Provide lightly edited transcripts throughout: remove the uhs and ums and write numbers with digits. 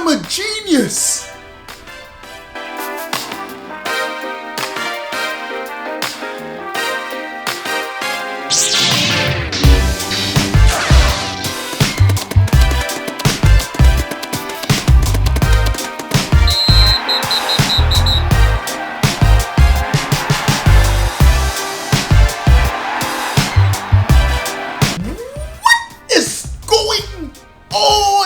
I'm a genius.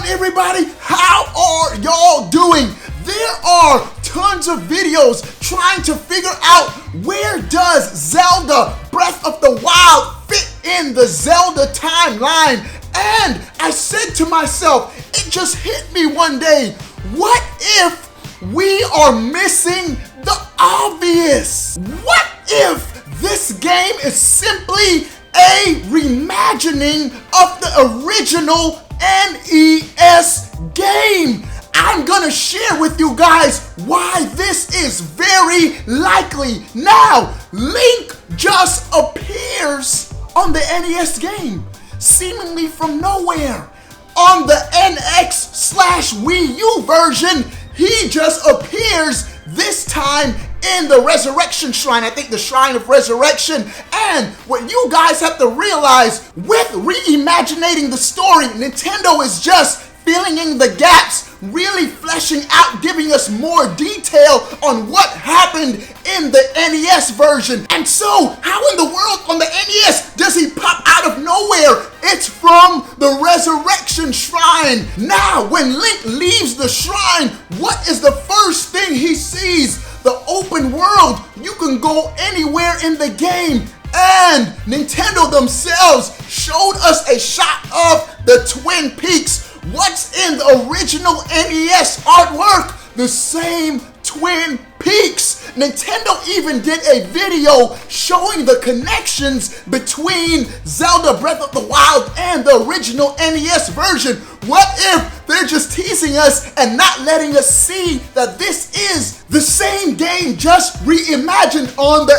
Everybody, how are y'all doing? There are tons of videos trying to figure out where does Zelda Breath of the Wild fit in the Zelda timeline. And I said to myself, it just hit me one day, what if we are missing the obvious? What if this game is simply a reimagining of the original NES game? I'm gonna share with you guys why this is very likely. Now, Link just appears on the NES game, seemingly from nowhere. On the NX/Wii U version, he just appears this time in the Resurrection Shrine. I think the Shrine of Resurrection. And what you guys have to realize, with reimagining the story, Nintendo is just filling in the gaps, really fleshing out, giving us more detail on what happened in the NES version. And so, how in the world on the NES does he pop out of nowhere? It's from the Resurrection Shrine. Now, when Link leaves the shrine, what is the first thing he sees? The open world. You can go anywhere in the game. And Nintendo themselves showed us a shot of the Twin Peaks. What's in the original NES artwork? The same Twin Peaks. Nintendo even did a video showing the connections between Zelda Breath of the Wild and the original NES version. What if they're just teasing us and not letting us see that this is the same game just reimagined on the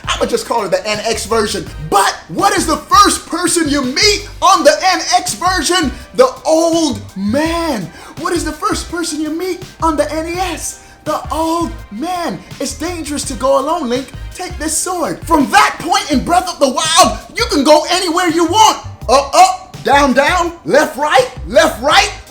I'ma just call it the NX version. But what is the first person you meet on the NX version? The old man. What is the first person you meet on the NES? The old man. It's dangerous to go alone, Link. Take this sword. From that point in Breath of the Wild, you can go anywhere you want. Up, down, left, right.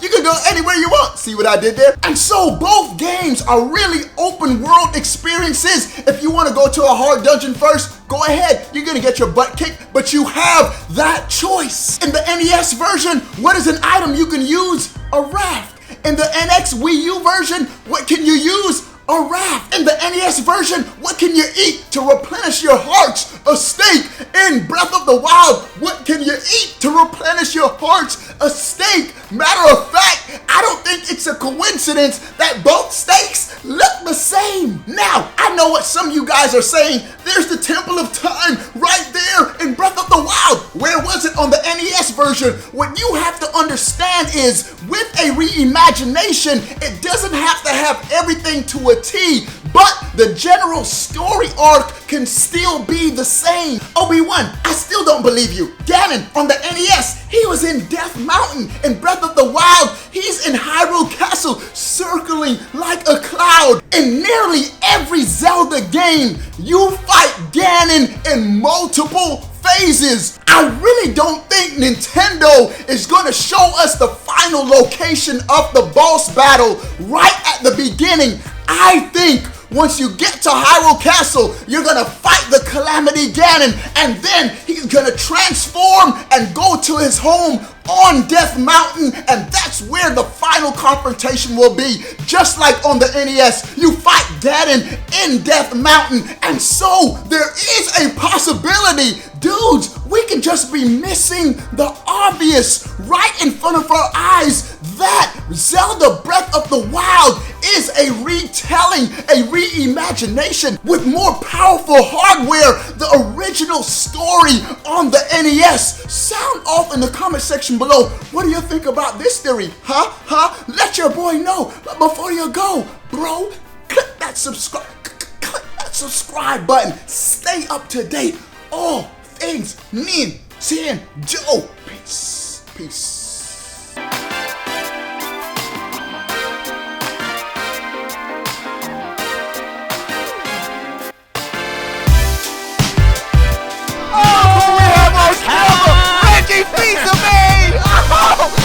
You can go anywhere you want. See what I did there? And so both games are really open world experiences. If you want to go to a hard dungeon first, go ahead. You're going to get your butt kicked, but you have that choice. In the NES version, what is an item you can use? A raft. In the NX Wii U version, what can you use? A raft. In the NES version, what can you eat to replenish your hearts? A steak. In Breath of the Wild, what can you eat to replenish your hearts? A steak. Matter of fact, I don't think it's a coincidence that both steaks look the same. Now, I know what some of you guys are saying. There's the Temple of Time right there in Breath of the Wild. Where was it on the NES version? What you have to understand is, with a reimagination, it doesn't have to have everything to a T, but the general story arc can still be the same. OBe1, I still don't believe you. Ganon on the NES, he was in Death Mountain. In Breath of the Wild, he's in Hyrule Castle, circling like a cloud. In nearly every Zelda game, you fight Ganon in multiple phases. I really don't think Nintendo is going to show us the final location of the boss battle right at the beginning. I think once you get to Hyrule Castle, you're gonna fight the Calamity Ganon, and then he's gonna transform and go to his home on Death Mountain, and that's where the final confrontation will be. Just like on the NES, you fight Ganon in Death Mountain, and so there is a possibility, dudes, we can just be missing the obvious right in front of our eyes, that Zelda Breath of the Wild is a retelling, a reimagination with more powerful hardware, the original story on the NES. Sound off in the comment section below. What do you think about this theory? Let your boy know. But before you go, bro, click that subscribe button. Stay up to date. All things Nintendo. Peace.